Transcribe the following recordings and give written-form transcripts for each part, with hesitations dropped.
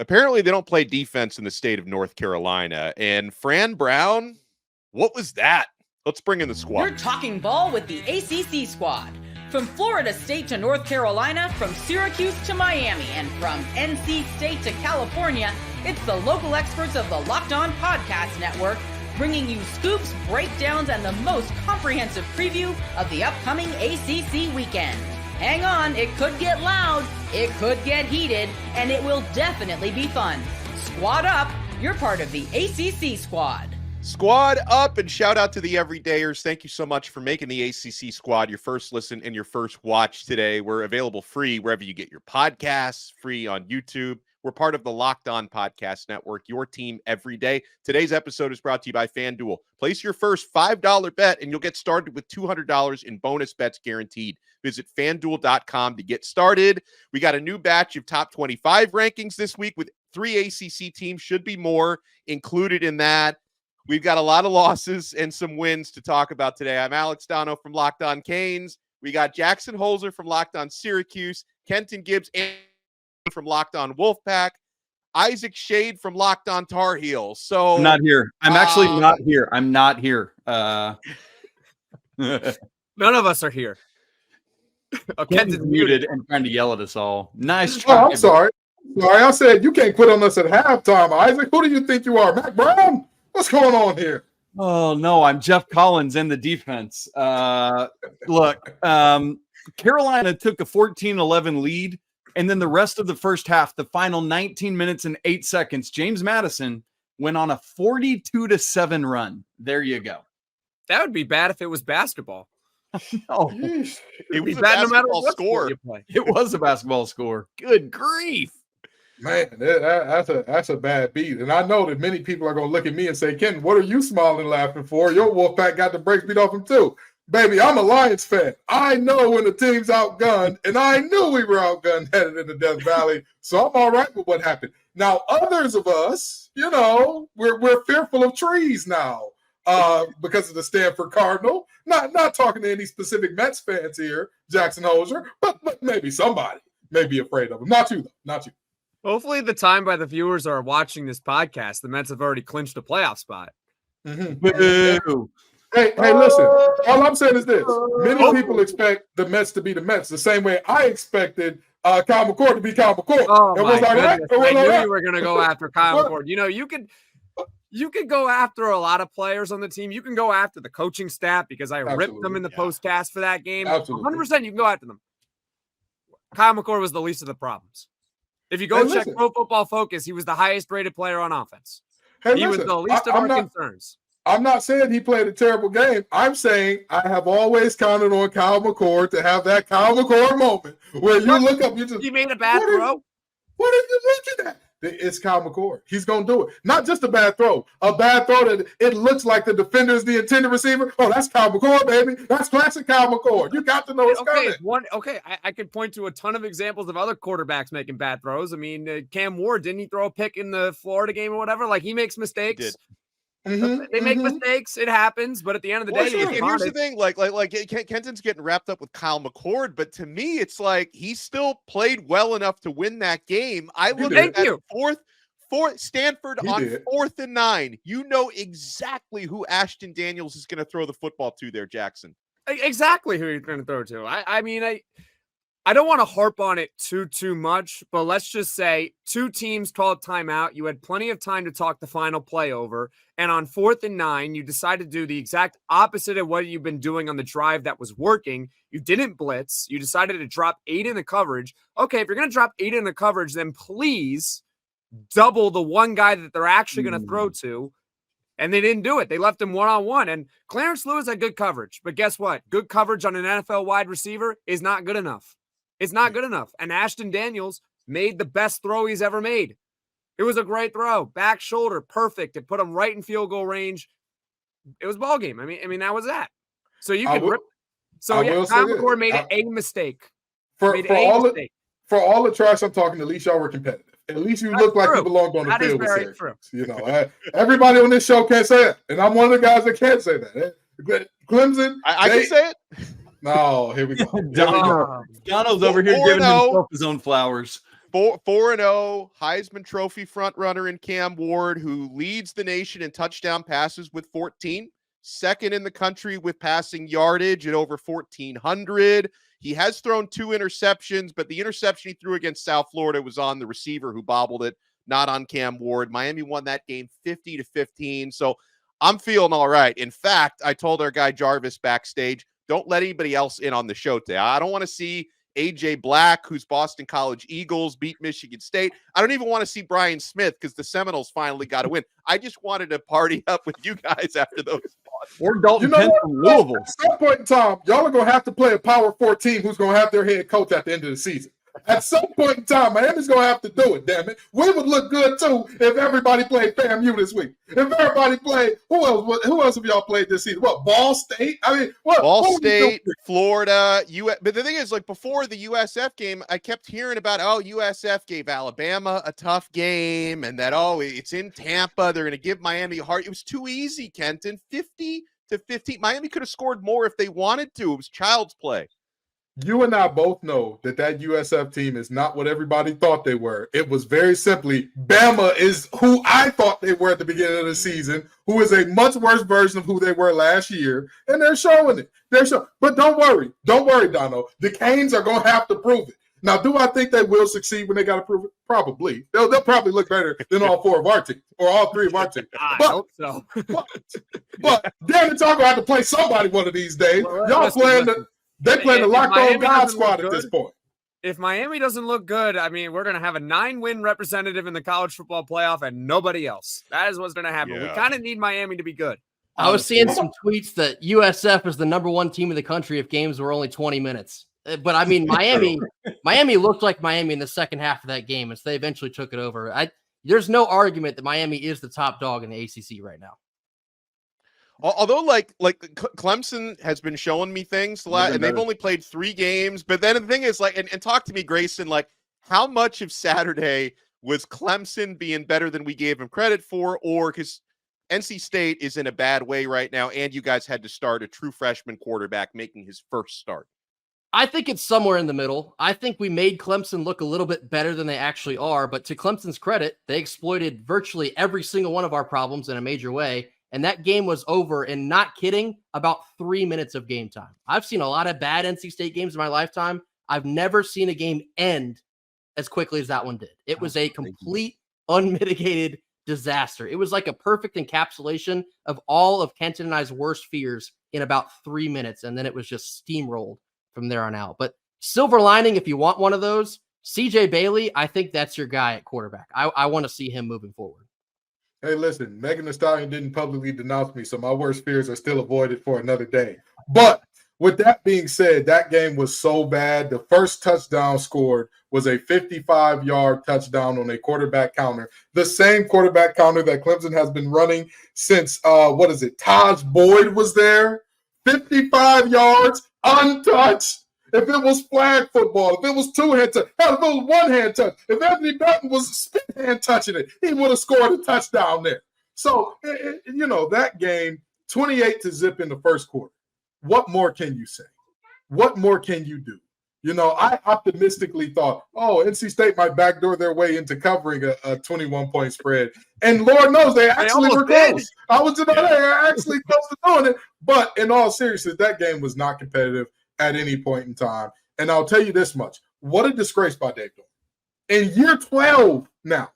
Apparently, they don't play defense in the state of North Carolina. And Fran Brown, what was that? Let's bring in the squad. You're talking ball with the ACC Squad. From Florida State to North Carolina, from Syracuse to Miami, and from NC State to California, it's the local experts of the Locked On Podcast Network, bringing you scoops, breakdowns, and the most comprehensive preview of the upcoming ACC weekend. Hang on, it could get loud, it could get heated, and it will definitely be fun. Squad up, you're part of the ACC Squad. Squad up, and shout out to the everydayers. Thank you so much for making the ACC Squad your first listen and your first watch today. We're available free wherever you get your podcasts, free on YouTube. We're part of the Locked On Podcast Network, your team every day. Today's episode is brought to you by FanDuel. Place your first $5 bet, and you'll get started with $200 in bonus bets guaranteed. Visit FanDuel.com to get started. We got a new batch of top 25 rankings this week with 3 ACC teams, should be more included in that. We've got a lot of losses and some wins to talk about today. I'm Alex Donno from Locked On Canes. We got Jackson Holzer from Locked On Syracuse, Kenton Gibbs and from Locked On Wolfpack, Isaac Shade from Locked On Tar Heels. So I'm not here. I'm actually not here. I'm not here. None of us are here. Kenton's muted and trying to yell at us all. Nice try. Oh, I'm sorry. I said you can't quit on us at halftime, Isaac. Who do you think you are, Mac Brown? What's going on here? Oh, no, I'm Jeff Collins in the defense. Look, Carolina took a 14-11 lead, and then the rest of the first half, the final 19 minutes and 8 seconds, James Madison went on a 42-7 run. There you go. That would be bad if it was basketball. Oh, it was a basketball score. It was a basketball score. Good grief. Man, that's a bad beat. And I know that many people are going to look at me and say, Ken, what are you smiling and laughing for? Your Wolfpack got the brakes beat off him too. Baby, I'm a Lions fan. I know when the team's outgunned, and I knew we were outgunned headed into Death Valley, so I'm all right with what happened. Now, others of us, we're fearful of trees now because of the Stanford Cardinal. Not talking to any specific Mets fans here, Jackson Holzer, but maybe somebody may be afraid of him. Not you, though. Not you. Hopefully, the time by the viewers are watching this podcast, the Mets have already clinched a playoff spot. Mm-hmm. Hey, listen. All I'm saying is this. Many people expect the Mets to be the Mets the same way I expected Kyle McCord to be Kyle McCord. Oh, my goodness. I knew you were going to go after Kyle McCord. You could go after a lot of players on the team. You can go after the coaching staff because I ripped them in the postcast for that game. Absolutely. 100% you can go after them. Kyle McCord was the least of the problems. If you go check Pro Football Focus, he was the highest rated player on offense. He was the least of our concerns. I'm not saying he played a terrible game. I'm saying I have always counted on Kyle McCord to have that Kyle McCord moment where you look up, he made a bad throw. What are you looking at? It's Kyle McCord. He's going to do it. Not just a bad throw that it looks like the defender is the intended receiver. Oh, that's Kyle McCord, baby. That's classic Kyle McCord. You got to know it's coming. I could point to a ton of examples of other quarterbacks making bad throws. I mean, Cam Ward, didn't he throw a pick in the Florida game or whatever? Like, he makes mistakes. They make mistakes. It happens. But at the end of the day, here's the thing: like Kenton's getting wrapped up with Kyle McCord, but to me, it's like he still played well enough to win that game. I look at fourth Stanford on 4th and 9. You know exactly who Ashton Daniels is going to throw the football to there, Jackson. Exactly who you're going to throw to. I don't want to harp on it too much, but let's just say 2 teams called timeout. You had plenty of time to talk the final play over. And on 4th and 9, you decided to do the exact opposite of what you've been doing on the drive that was working. You didn't blitz. You decided to drop 8 in the coverage. Okay, if you're going to drop 8 in the coverage, then please double the one guy that they're actually going to throw to. And they didn't do it. They left him one-on-one. And Clarence Lewis had good coverage. But guess what? Good coverage on an NFL wide receiver is not good enough. It's not good enough. And Ashton Daniels made the best throw he's ever made. It was a great throw. Back shoulder, perfect. It put him right in field goal range. It was ball game. I mean, that was that. So you can rip. So yeah, Kyle McCord made a mistake. For all the trash I'm talking, at least y'all were competitive. At least you look like you belonged on the field with Syracuse. Everybody on this show can't say it. And I'm one of the guys that can't say that. Clemson. I can say it. No, here we go. Donno's over here giving himself his own flowers. 4-0 Heisman Trophy frontrunner in Cam Ward, who leads the nation in touchdown passes with 14, second in the country with passing yardage at over 1,400. He has thrown 2 interceptions, but the interception he threw against South Florida was on the receiver who bobbled it, not on Cam Ward. Miami won that game 50-15. So I'm feeling all right. In fact, I told our guy Jarvis backstage, don't let anybody else in on the show today. I don't want to see AJ Black, who's Boston College Eagles, beat Michigan State. I don't even want to see Brian Smith because the Seminoles finally got a win. I just wanted to party up with you guys after those. Or Dalton Penn from Louisville. At some point in time, y'all are going to have to play a Power 4 team who's going to have their head coach at the end of the season. At some point in time, Miami's going to have to do it, damn it. We would look good, too, if everybody played FAMU this week. If everybody played, who else have y'all played this season? What, Ball State? I mean, Ball State, Florida, but the thing is, like, before the USF game, I kept hearing about, USF gave Alabama a tough game, and that, it's in Tampa. They're going to give Miami a heart. It was too easy, Kenton. 50-15. Miami could have scored more if they wanted to. It was child's play. You and I both know that USF team is not what everybody thought they were. It was very simply, Bama is who I thought they were at the beginning of the season, who is a much worse version of who they were last year, and they're showing it. But don't worry, Donno. The Canes are going to have to prove it. Now, do I think they will succeed when they got to prove it? Probably. They'll probably look better than all 4 of our teams, or all 3 of our teams. I hope so. but damn it, y'all going to have to play somebody one of these days. Y'all playing They're playing the locked-on God squad at this point. If Miami doesn't look good, I mean, we're going to have a 9-win representative in the college football playoff and nobody else. That is what's going to happen. Yeah. We kind of need Miami to be good. I was seeing some tweets that USF is the #1 team in the country if games were only 20 minutes. But, I mean, Miami looked like Miami in the second half of that game, and so they eventually took it over. There's no argument that Miami is the top dog in the ACC right now. Although, like Clemson has been showing me things a lot, and they've only played 3 games. But then the thing is, like, and talk to me, Grayson, like, how much of Saturday was Clemson being better than we gave him credit for, or because NC State is in a bad way right now, and you guys had to start a true freshman quarterback making his first start? I think it's somewhere in the middle. I think we made Clemson look a little bit better than they actually are, but to Clemson's credit, they exploited virtually every single one of our problems in a major way. And that game was over, and not kidding, about 3 minutes of game time. I've seen a lot of bad NC State games in my lifetime. I've never seen a game end as quickly as that one did. It was a complete, unmitigated disaster. It was like a perfect encapsulation of all of Kenton and I's worst fears in about 3 minutes, and then it was just steamrolled from there on out. But silver lining, if you want one of those, CJ Bailey, I think that's your guy at quarterback. I want to see him moving forward. Hey, listen, Megan Thee Stallion didn't publicly denounce me, so my worst fears are still avoided for another day. But with that being said, that game was so bad. The first touchdown scored was a 55-yard touchdown on a quarterback counter, the same quarterback counter that Clemson has been running since, Taj Boyd was there. 55 yards, untouched. If it was flag football, if it was 2-hand touch, hell, if it was 1-hand touch, if Anthony Burton was spin hand touching it, he would have scored a touchdown there. So, that game, 28-0 in the first quarter. What more can you say? What more can you do? I optimistically thought, NC State might backdoor their way into covering a 21-point spread. And Lord knows they actually were close. I was just actually close to doing it. But in all seriousness, that game was not competitive at any point in time. And I'll tell you this much. What a disgrace by Dave Dorn. In year 12 now,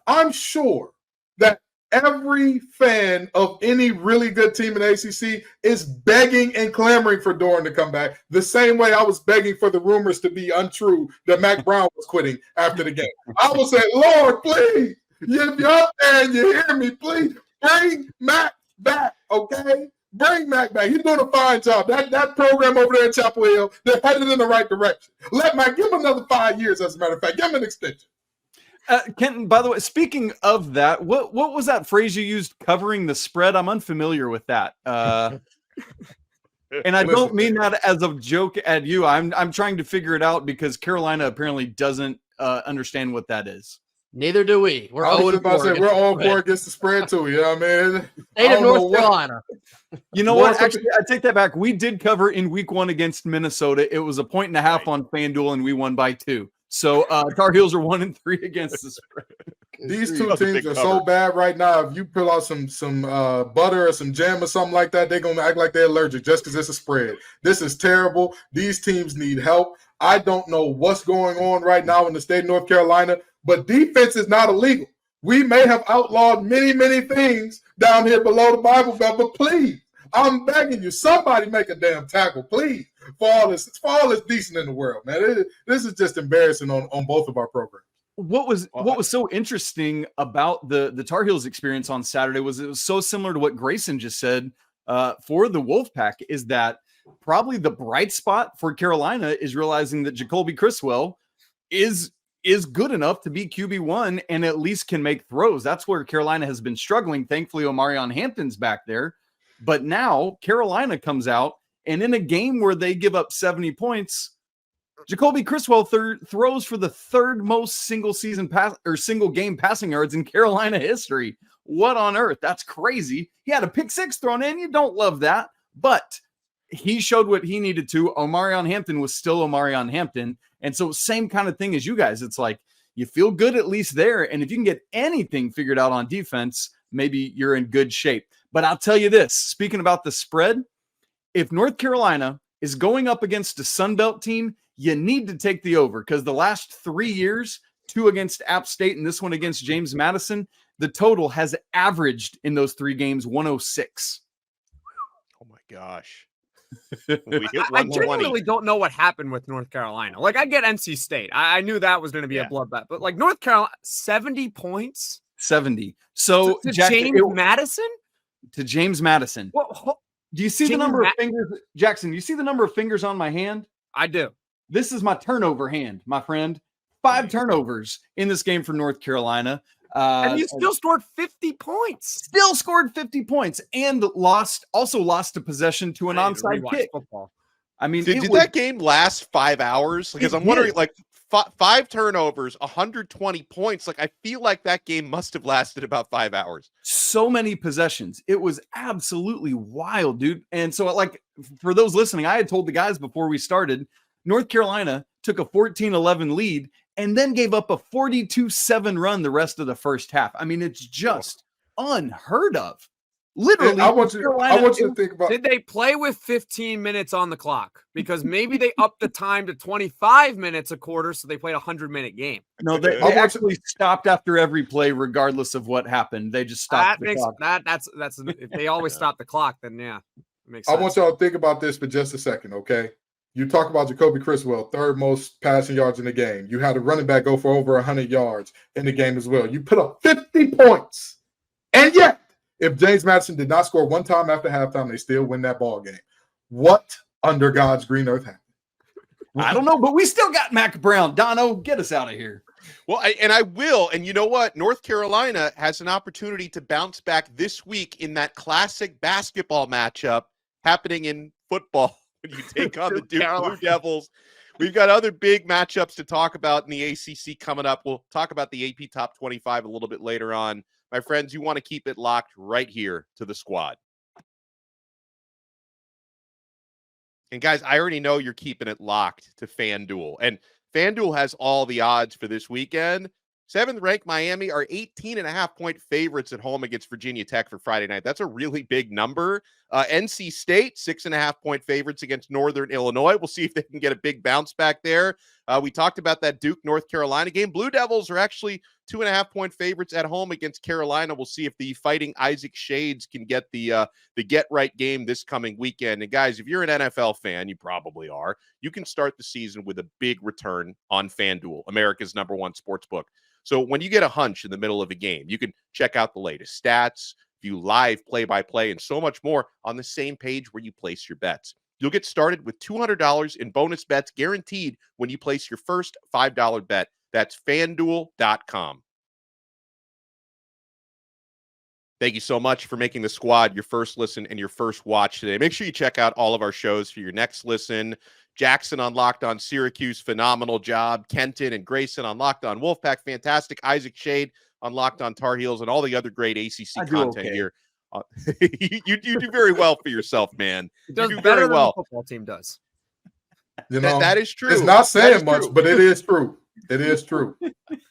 I'm sure that every fan of any really good team in ACC is begging and clamoring for Dorn to come back, the same way I was begging for the rumors to be untrue that Mac Brown was quitting after the game. I was saying, Lord, please, if you're out there and you hear me, please bring Mac back, okay? Bring Mac back. He's doing a fine job. That program over there in Chapel Hill, they're headed in the right direction. Let Mac, give him another 5 years, as a matter of fact. Give him an extension. Kenton, by the way, speaking of that, what was that phrase you used, covering the spread? I'm unfamiliar with that. And I don't mean that as a joke at you. I'm trying to figure it out because Carolina apparently doesn't understand what that is. Neither do we. We're all 4 against the spread too. You know what I mean? State of North Carolina. You know what? Actually, I take that back. We did cover in week 1 against Minnesota. It was a 1.5 on FanDuel, and we won by 2. So Tar Heels are 1-3 against the spread. These two That's a teams big are cover. so bad right now. If you pull out some butter or some jam or something like that, they're going to act like they're allergic just because it's a spread. This is terrible. These teams need help. I don't know what's going on right now in the state of North Carolina, but defense is not illegal. We may have outlawed many, many things down here below the Bible Belt, but please, I'm begging you, somebody make a damn tackle, please, for all this decent in the world, man. This is just embarrassing on both of our programs. What was so interesting about the Tar Heels experience on Saturday was it was so similar to what Grayson just said for the Wolfpack, is that probably the bright spot for Carolina is realizing that Jacoby Criswell is good enough to be QB1 and at least can make throws. That's where Carolina has been struggling. Thankfully, Omarion Hampton's back there. But now Carolina comes out, and in a game where they give up 70 points, Jacoby Criswell throws for the third most single game passing yards in Carolina history. What on earth? That's crazy. He had a pick six thrown in. You don't love that, but he showed what he needed to. Omarion Hampton was still Omarion Hampton. And so same kind of thing as you guys. It's like you feel good at least there. And if you can get anything figured out on defense, maybe you're in good shape. But I'll tell you this, speaking about the spread, if North Carolina is going up against a Sun Belt team, you need to take the over, because the last 3 years, 2 against App State and this one against James Madison, the total has averaged in those 3 games 106. Oh my gosh. We hit I 120. genuinely don't know what happened with North Carolina. Like, I get NC State. I knew that was going to be a bloodbath. But, like, North Carolina, 70 points? 70. So, to Jackson, James Madison? To James Madison. Well, do you see the number of fingers? Jackson, do you see the number of fingers on my hand? I do. This is my turnover hand, my friend. 5 turnovers in this game for North Carolina. And you still scored 50 points. Still scored 50 points and also lost a possession to an onside kick. Football. I mean, did that game last 5 hours? Because I'm wondering, like, 5 turnovers, 120 points. Like, I feel like that game must have lasted about 5 hours. So many possessions. It was absolutely wild, dude. And so, like, for those listening, I had told the guys before we started, North Carolina took a 14-11 lead and then gave up a 42-7 run the rest of the first half. I mean, it's just unheard of. Literally, I want you to think about. Did they play with 15 minutes on the clock? Because maybe they upped the time to 25 minutes a quarter, so they played a 100-minute game. No, they actually stopped after every play, regardless of what happened. They just stopped the clock. That's if they always stop the clock, then yeah, it makes I sense. want y'all to think about this for just a second, okay? You talk about Jacoby Criswell, 3rd most passing yards in the game. You had a running back go for over 100 yards in the game as well. You put up 50 points. And yet, if James Madison did not score one time after halftime, they still win that ball game. What under God's green earth happened? I don't know, but we still got Mac Brown. Donno, get us out of here. Well, I will. And you know what? North Carolina has an opportunity to bounce back this week in that classic basketball matchup happening in football. When you take on the Duke Blue Devils. We've got other big matchups to talk about in the ACC coming up. We'll talk about the AP Top 25 a little bit later on. My friends, you want to keep it locked right here to the squad. And guys, I already know you're keeping it locked to FanDuel. And FanDuel has all the odds for this weekend. 7th-ranked Miami are 18.5-point favorites at home against Virginia Tech for Friday night. That's a really big number. NC State, 6.5-point favorites against Northern Illinois. We'll see if they can get a big bounce back there. We talked about that Duke-North Carolina game. Blue Devils are actually 2.5-point favorites at home against Carolina. We'll see if the Fighting Isaac Shades can get the get-right game this coming weekend. And guys, if you're an NFL fan, you probably are, you can start the season with a big return on FanDuel, America's #1 sportsbook. So when you get a hunch in the middle of a game, you can check out the latest stats, view live play-by-play, and so much more on the same page where you place your bets. You'll get started with $200 in bonus bets guaranteed when you place your first $5 bet. That's FanDuel.com. Thank you so much for making the squad your first listen and your first watch today. Make sure you check out all of our shows for your next listen. Jackson on Locked On Syracuse, phenomenal job. Kenton and Grayson on Locked On Wolfpack, fantastic. Isaac Shade on Locked On Tar Heels, and all the other great ACC content here. You do very well for yourself, man. It does you do better very than well. the football team does. You know, that is true. It's not saying much, but it is true. It is true.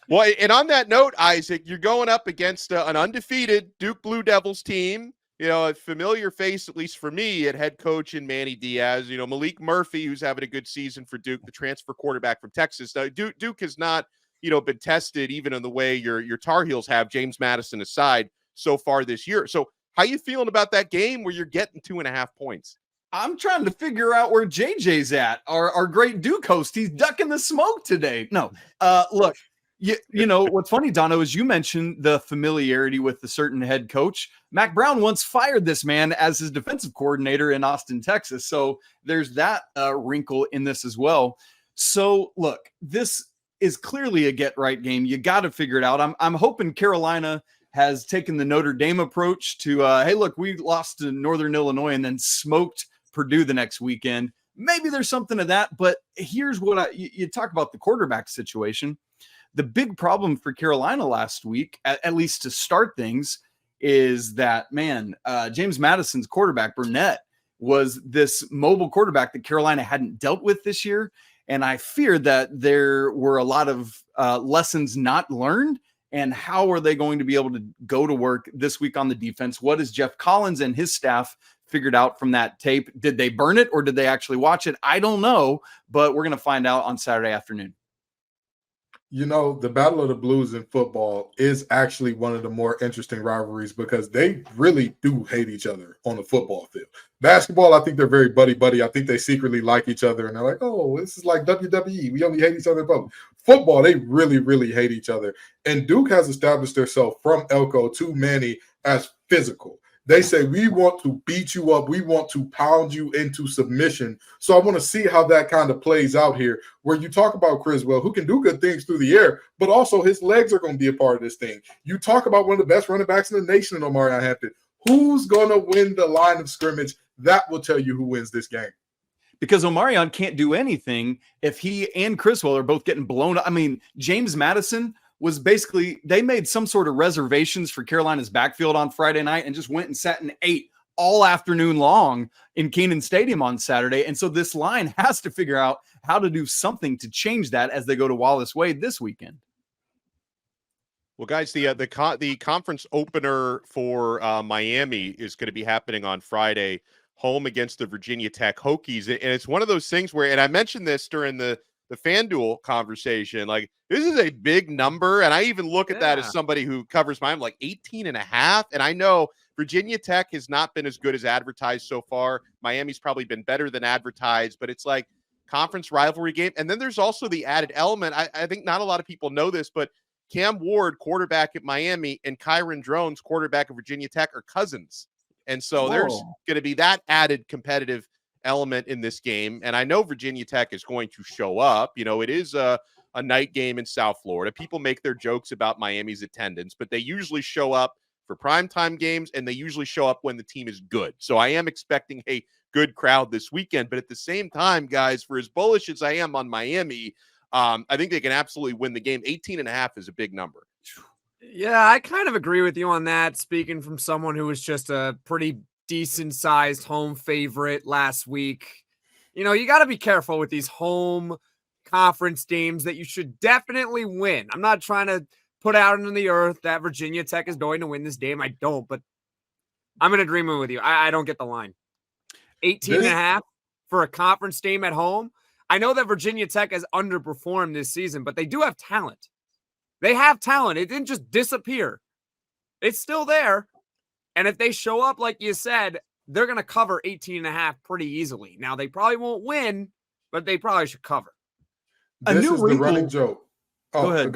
Well, and on that note, Isaac, you're going up against an undefeated Duke Blue Devils team. You know, a familiar face, at least for me, at head coach in Manny Diaz. You know, Malik Murphy, who's having a good season for Duke, the transfer quarterback from Texas. Now, Duke has not, been tested even in the way your Tar Heels have, James Madison aside, so far this year. So how you feeling about that game where you're getting 2.5 points? I'm trying to figure out where JJ's at, our great Duke host. He's ducking the smoke today. No, look, you know, what's funny, Donno, is you mentioned the familiarity with the certain head coach. Mac Brown once fired this man as his defensive coordinator in Austin, Texas. So there's that wrinkle in this as well. So look, this is clearly a get right game. You got to figure it out. I'm hoping Carolina has taken the Notre Dame approach to, hey, look, we lost to Northern Illinois and then smoked Purdue the next weekend. Maybe there's something to that, but here's what you talk about the quarterback situation. The big problem for Carolina last week, at least to start things, is that, James Madison's quarterback, Burnett, was this mobile quarterback that Carolina hadn't dealt with this year. And I fear that there were a lot of lessons not learned. And how are they going to be able to go to work this week on the defense? What has Jeff Collins and his staff figured out from that tape? Did they burn it or did they actually watch it? I don't know, but we're going to find out on Saturday afternoon. You know, the Battle of the Blues in football is actually one of the more interesting rivalries because they really do hate each other on the football field. Basketball, I think they're very buddy-buddy. I think they secretly like each other, and they're like, oh, this is like WWE. We only hate each other in public. Football, they really, really hate each other. And Duke has established themselves from Elko to Manny as physical. They say, we want to beat you up. We want to pound you into submission. So I want to see how that kind of plays out here, where you talk about Criswell, who can do good things through the air, but also his legs are going to be a part of this thing. You talk about one of the best running backs in the nation in Omarion Hampton. Who's going to win the line of scrimmage? That will tell you who wins this game. Because Omarion can't do anything if he and Criswell are both getting blown up. I mean, James Madison was basically, they made some sort of reservations for Carolina's backfield on Friday night and just went and sat and ate all afternoon long in Kenan Stadium on Saturday. And so this line has to figure out how to do something to change that as they go to Wallace Wade this weekend. Well, guys, the conference opener for Miami is going to be happening on Friday, home against the Virginia Tech Hokies. And it's one of those things where, and I mentioned this during the FanDuel conversation, like this is a big number. And I even look at that as somebody who covers Miami, like 18.5. And I know Virginia Tech has not been as good as advertised so far. Miami's probably been better than advertised, but it's like conference rivalry game. And then there's also the added element. I think not a lot of people know this, but Cam Ward, quarterback at Miami, and Kyron Drones, quarterback of Virginia Tech, are cousins. And so there's going to be that added competitive element in this game. And I know Virginia Tech is going to show up. You know, it is a night game in South Florida. People make their jokes about Miami's attendance, but they usually show up for primetime games, and they usually show up when the team is good. So I am expecting a good crowd this weekend. But at the same time, guys, for as bullish as I am on Miami, I think they can absolutely win the game. 18.5 is a big number. Yeah, I kind of agree with you on that. Speaking from someone who was just a pretty decent sized home favorite last week. You know, you got to be careful with these home conference games that you should definitely win. I'm not trying to put out into the earth that Virginia Tech is going to win this game. I don't, but I'm in agreement with you. I don't get the line. 18.5 for a conference game at home. I know that Virginia Tech has underperformed this season, but they do have talent. They have talent. It didn't just disappear. It's still there. And if they show up, like you said, they're going to cover 18.5 pretty easily. Now, they probably won't win, but they probably should cover. This is the running joke. Go ahead.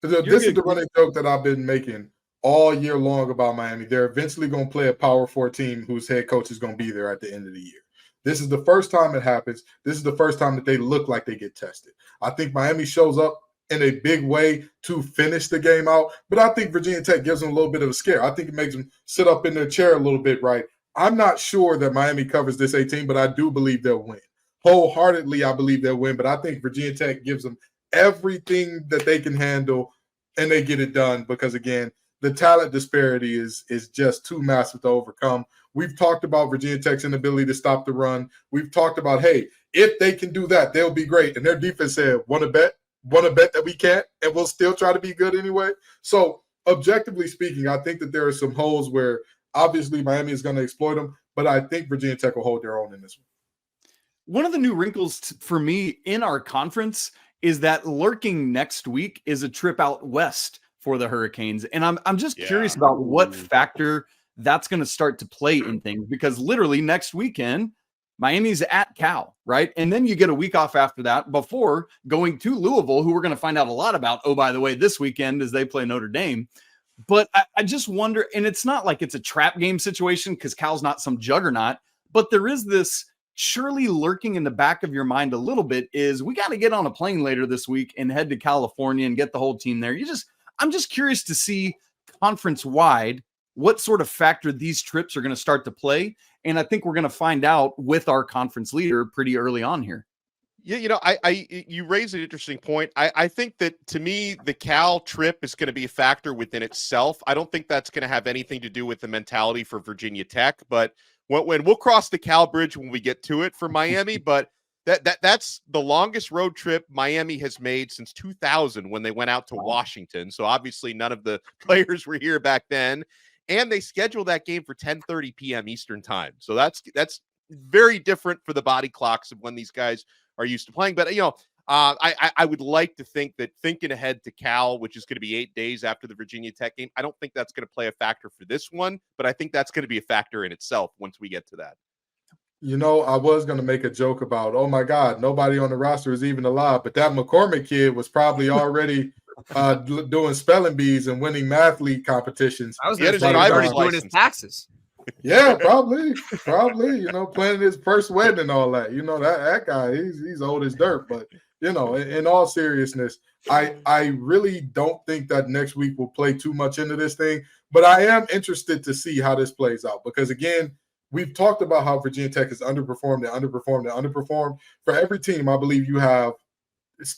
This is the running joke that I've been making all year long about Miami. They're eventually going to play a Power 4 team whose head coach is going to be there at the end of the year. This is the first time it happens. This is the first time that they look like they get tested. I think Miami shows up in a big way to finish the game out, but I think Virginia Tech gives them a little bit of a scare. I think it makes them sit up in their chair a little bit, right? I'm not sure that Miami covers this 18, but I do believe they'll win. Wholeheartedly, I believe they'll win, but I think Virginia Tech gives them everything that they can handle, and they get it done because, again, the talent disparity is just too massive to overcome. We've talked about Virginia Tech's inability to stop the run. We've talked about, hey, if they can do that, they'll be great. And their defense said, want to bet? want to bet that we can't, and we'll still try to be good anyway. So objectively speaking, I think that there are some holes where obviously Miami is going to exploit them, but I think Virginia Tech will hold their own in this one. One of the new wrinkles for me in our conference is that lurking next week is a trip out west for the Hurricanes. And I'm just curious about what factor that's going to start to play in things, because literally next weekend, Miami's at Cal, right? And then you get a week off after that before going to Louisville, who we're going to find out a lot about, oh, by the way, this weekend as they play Notre Dame. But I just wonder, and it's not like it's a trap game situation because Cal's not some juggernaut, but there is this surely lurking in the back of your mind a little bit is we got to get on a plane later this week and head to California and get the whole team there. I'm just curious to see conference wide what sort of factor these trips are going to start to play. And I think we're going to find out with our conference leader pretty early on here. Yeah, you raise an interesting point. I think that to me, the Cal trip is going to be a factor within itself. I don't think that's going to have anything to do with the mentality for Virginia Tech, but when we'll cross the Cal bridge when we get to it for Miami, but that's the longest road trip Miami has made since 2000 when they went out to Washington. So obviously none of the players were here back then, and they scheduled that game for 10:30 p.m. Eastern time. So that's very different for the body clocks of when these guys are used to playing. But, I would like to think that thinking ahead to Cal, which is going to be 8 days after the Virginia Tech game, I don't think that's going to play a factor for this one, but I think that's going to be a factor in itself once we get to that. I was going to make a joke about, oh my God, nobody on the roster is even alive, but that McCormick kid was probably already doing spelling bees and winning math league competitions. I was going to say already doing his taxes. Yeah, probably, planning his first wedding and all that. That guy, he's old as dirt. But, in all seriousness, I really don't think that next week will play too much into this thing. But I am interested to see how this plays out because, again, we've talked about how Virginia Tech has underperformed. For every team, I believe you have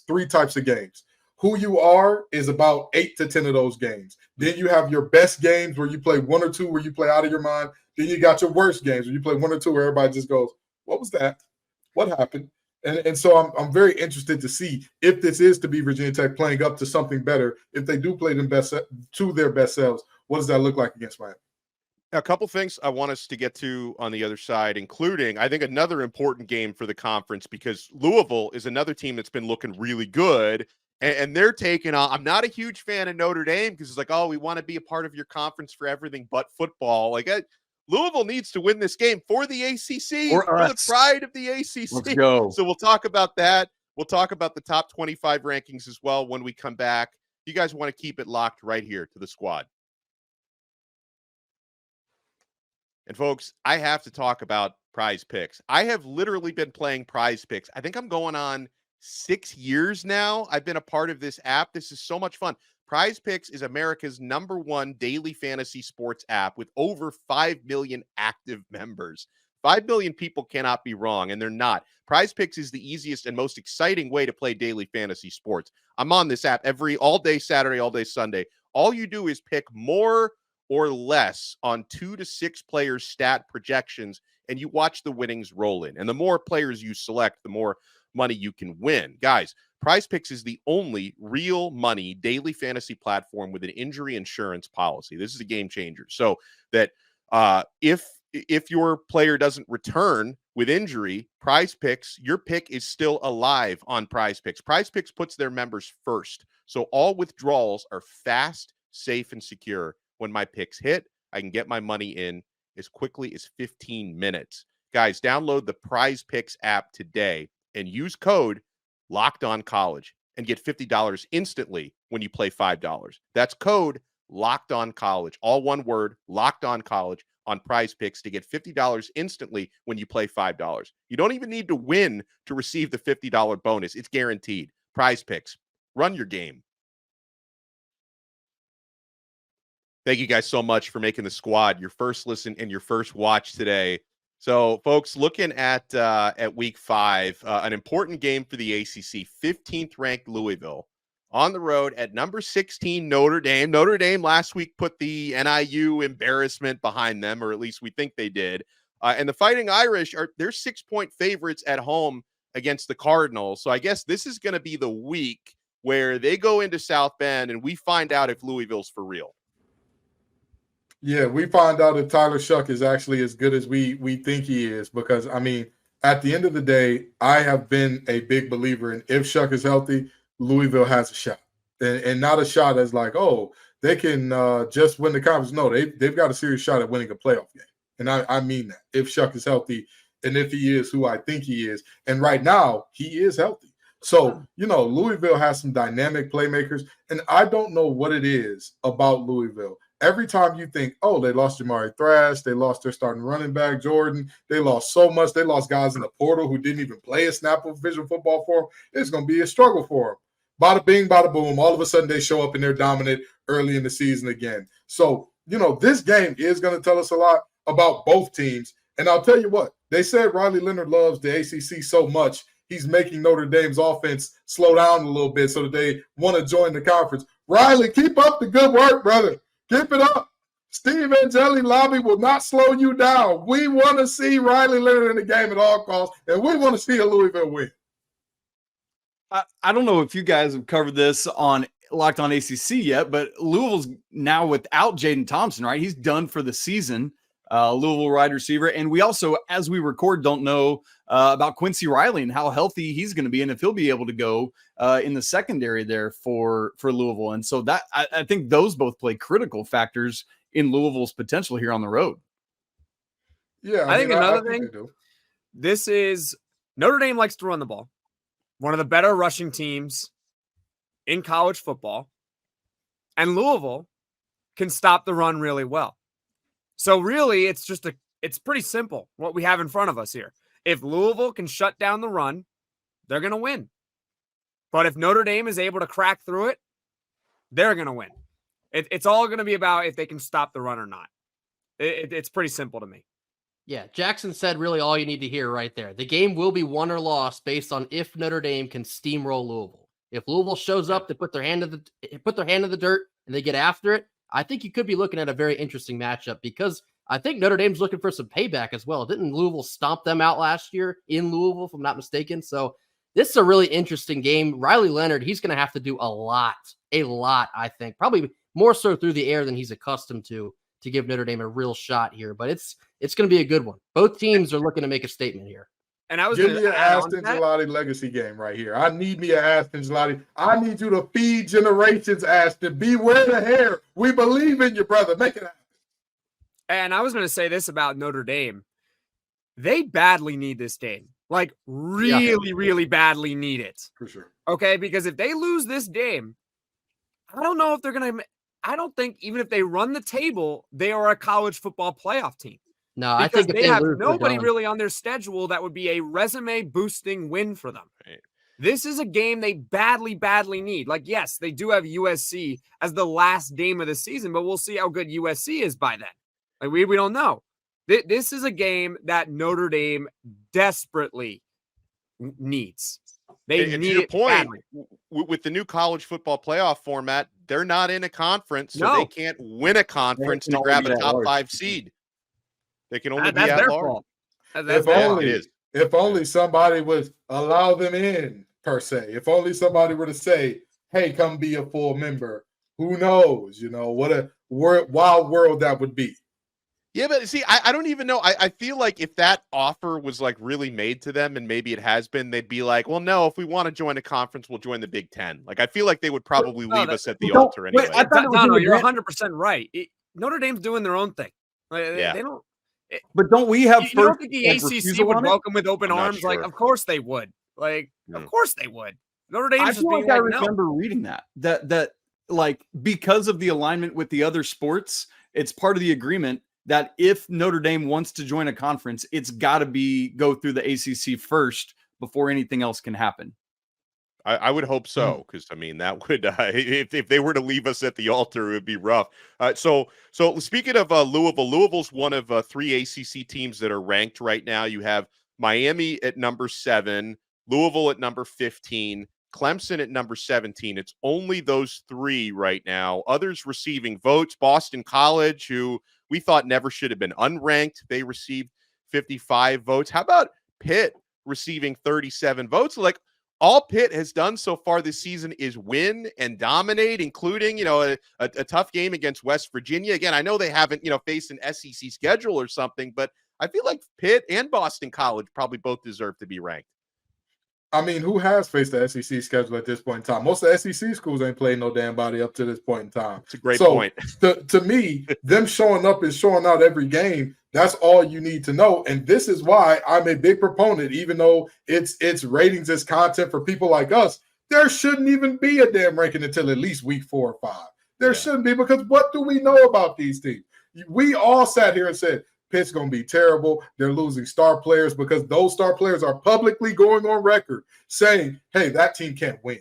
three types of games. Who you are is about 8 to 10 of those games. Then you have your best games where you play one or two where you play out of your mind. Then you got your worst games where you play one or two where everybody just goes, what was that? What happened? And so I'm very interested to see if this is to be Virginia Tech playing up to something better. If they do play them to their best selves, what does that look like against Miami? A couple things I want us to get to on the other side, including, I think, another important game for the conference because Louisville is another team that's been looking really good. And they're taking on, I'm not a huge fan of Notre Dame because it's like, oh, we want to be a part of your conference for everything but football. Louisville needs to win this game for the ACC, for the pride of the ACC. Let's go. So we'll talk about that. We'll talk about the top 25 rankings as well when we come back. You guys want to keep it locked right here to the squad. And folks, I have to talk about Prize Picks. I have literally been playing Prize Picks. I think I'm going on 6 years now. I've been a part of this app. This is so much fun. Prize Picks is America's #1 daily fantasy sports app with over 5 million active members. 5 million people cannot be wrong, and they're not. Prize Picks is the easiest and most exciting way to play daily fantasy sports. I'm on this app all day Saturday, all day Sunday. All you do is pick more or less on 2 to 6 players' stat projections, and you watch the winnings roll in. And the more players you select, the more money you can win. Guys, Prize Picks is the only real money daily fantasy platform with an injury insurance policy. This is a game changer. So that if your player doesn't return with injury, Prize Picks, your pick is still alive on Prize Picks. Prize Picks puts their members first. So all withdrawals are fast, safe, and secure. When my picks hit, I can get my money in as quickly as 15 minutes. Guys, download the Prize Picks app today and use code LOCKEDONCollege and get $50 instantly when you play $5. That's code LOCKEDONCollege, all one word, LOCKEDONCollege on Prize Picks to get $50 instantly when you play $5. You don't even need to win to receive the $50 bonus. It's guaranteed. Prize Picks. Run your game. Thank you guys so much for making the squad your first listen and your first watch today. So, folks, looking at week 5, an important game for the ACC. 15th ranked Louisville on the road at number 16 Notre Dame. Notre Dame last week put the NIU embarrassment behind them, or at least we think they did. And the Fighting Irish they're 6-point favorites at home against the Cardinals. So I guess this is going to be the week where they go into South Bend and we find out if Louisville's for real. Yeah, we find out if Tyler Shuck is actually as good as we think he is, because, I mean, at the end of the day, I have been a big believer in if Shuck is healthy, Louisville has a shot. And not a shot as like, oh, they can just win the conference. No, they've got a serious shot at winning a playoff game. And I mean that. If Shuck is healthy and if he is who I think he is. And right now, he is healthy. So, Louisville has some dynamic playmakers. And I don't know what it is about Louisville. Every time you think, oh, they lost Jamari Thrash, they lost their starting running back, Jordan, they lost so much. They lost guys in the portal who didn't even play a snap of official football for them. It's going to be a struggle for them. Bada bing, bada boom. All of a sudden they show up and they're dominant early in the season again. So, this game is going to tell us a lot about both teams. And I'll tell you what, they said Riley Leonard loves the ACC so much, he's making Notre Dame's offense slow down a little bit so that they want to join the conference. Riley, keep up the good work, brother. Keep it up. Steve Angeli Lobby will not slow you down. We want to see Riley Leonard in the game at all costs, and we want to see a Louisville win. I don't know if you guys have covered this on Locked On ACC yet, but Louisville's now without Jaden Thompson, right? He's done for the season, Louisville wide receiver. And we also, as we record, don't know about Quincy Riley and how healthy he's going to be and if he'll be able to go in the secondary there for Louisville. And so that I think those both play critical factors in Louisville's potential here on the road. Yeah, I think another thing, this is Notre Dame likes to run the ball. One of the better rushing teams in college football. And Louisville can stop the run really well. So really, it's pretty simple what we have in front of us here. If Louisville can shut down the run, they're going to win. But if Notre Dame is able to crack through it, they're going to win. It's all going to be about if they can stop the run or not. It's pretty simple to me. Yeah, Jackson said really all you need to hear right there. The game will be won or lost based on if Notre Dame can steamroll Louisville. If Louisville shows up, they put their hand in the dirt and they get after it, I think you could be looking at a very interesting matchup because I think Notre Dame's looking for some payback as well. Didn't Louisville stomp them out last year in Louisville, if I'm not mistaken? So this is a really interesting game. Riley Leonard, he's going to have to do a lot, I think. Probably more so through the air than he's accustomed to give Notre Dame a real shot here. But it's going to be a good one. Both teams are looking to make a statement here. And I was give me an Aston Gelati legacy game right here. I need me an Aston Gelati. I need you to feed generations, Aston. Beware the hair. We believe in you, brother. Make it happen. And I was going to say this about Notre Dame. They badly need this game. Like, really badly need it. For sure. Okay? Because if they lose this game, I don't know if they're going to – I don't think even if they run the table, they are a college football playoff team. No, I think they have nobody really on their schedule that would be a resume-boosting win for them. Right. This is a game they badly need. Like, yes, they do have USC as the last game of the season, but we'll see how good USC is by then. Like, we don't know. This is a game that Notre Dame desperately needs. They need it badly. With the new college football playoff format, they're not in a conference, so they can't win a conference to grab a top 5 seed. They can only be at large. If only somebody would allow them in, per se. If only somebody were to say, hey, come be a full member. Who knows? What a wild world that would be. Yeah, but see, I don't even know. I feel like if that offer was like really made to them, and maybe it has been, they'd be like, well, no, if we want to join a conference, we'll join the Big Ten. Like, I feel like they would probably leave us at the altar anyway. No, you're 100% right. Notre Dame's doing their own thing. They don't. But don't we have? You don't think the ACC would welcome with open arms? Sure. Like, of course they would. Of course they would. Notre Dame's just being I remember reading that like because of the alignment with the other sports, it's part of the agreement that if Notre Dame wants to join a conference, it's got to go through the ACC first before anything else can happen. I would hope so, because I mean that would if they were to leave us at the altar, it would be rough. So speaking of Louisville's one of 3 ACC teams that are ranked right now. You have Miami at number 7, Louisville at number 15, Clemson at number 17. It's only those 3 right now. Others receiving votes. Boston College, who we thought never should have been unranked, they received 55 votes. How about Pitt receiving 37 votes? Like, all Pitt has done so far this season is win and dominate, including, a tough game against West Virginia. Again, I know they haven't, faced an SEC schedule or something, but I feel like Pitt and Boston College probably both deserve to be ranked. I mean, who has faced the SEC schedule at this point in time? Most of the SEC schools ain't played no damn body up to this point in time. It's a great point. To me, them showing up and showing out every game, that's all you need to know. And this is why I'm a big proponent, even though it's ratings as content for people like us, there shouldn't even be a damn ranking until at least week 4 or 5. There shouldn't be, because what do we know about these teams? We all sat here and said, Pitt's going to be terrible. They're losing star players, because those star players are publicly going on record saying, hey, that team can't win.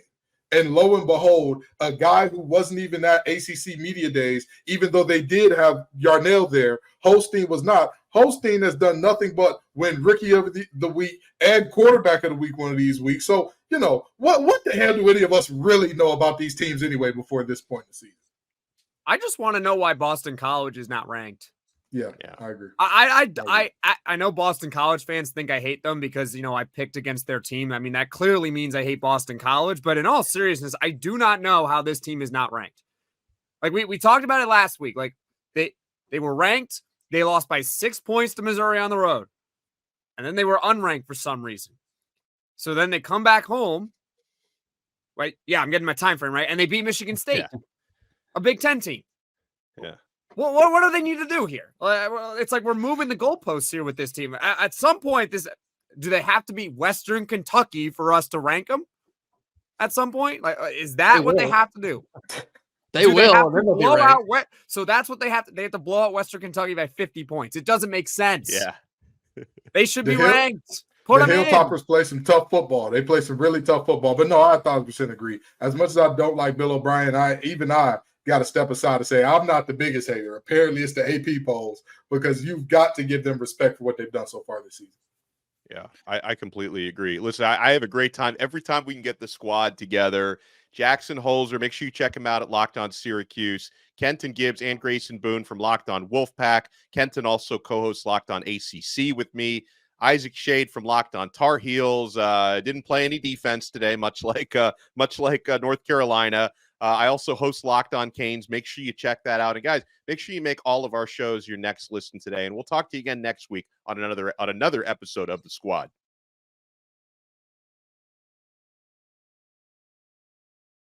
And lo and behold, a guy who wasn't even at ACC Media Days, even though they did have Yarnell there, Holstein was not. Holstein has done nothing but win Rookie of the Week and Quarterback of the Week one of these weeks. So, what the hell do any of us really know about these teams anyway before this point in the season? I just want to know why Boston College is not ranked. Yeah, I agree. I know Boston College fans think I hate them because, I picked against their team. I mean, that clearly means I hate Boston College. But in all seriousness, I do not know how this team is not ranked. Like we talked about it last week. Like they were ranked. They lost by 6 points to Missouri on the road. And then they were unranked for some reason. So then they come back home. Right? Yeah, I'm getting my time frame right. And they beat Michigan State, a Big Ten team. Yeah. Well, what do they need to do here? It's like we're moving the goalposts here with this team. At some point, do they have to be Western Kentucky for us to rank them? At some point, is that what they have to do? They will. Blow out so that's what they have to. They have to blow out Western Kentucky by 50 points. It doesn't make sense. Yeah, they should be ranked. Put the them in. Hilltoppers play some tough football. They play some really tough football. But no, I 1,000% agree. As much as I don't like Bill O'Brien, I got to step aside and say I'm not the biggest hater. Apparently, it's the AP polls, because you've got to give them respect for what they've done so far this season. Yeah, I completely agree. Listen, I have a great time every time we can get the squad together. Jackson Holzer, make sure you check him out at Locked On Syracuse. Kenton Gibbs and Grayson Boone from Locked On Wolfpack. Kenton also co-hosts Locked On ACC with me. Isaac Shade from Locked On Tar Heels didn't play any defense today, much like North Carolina. I also host Locked On Canes. Make sure you check that out. And guys, make sure you make all of our shows your next listen today. And we'll talk to you again next week on another episode of The Squad.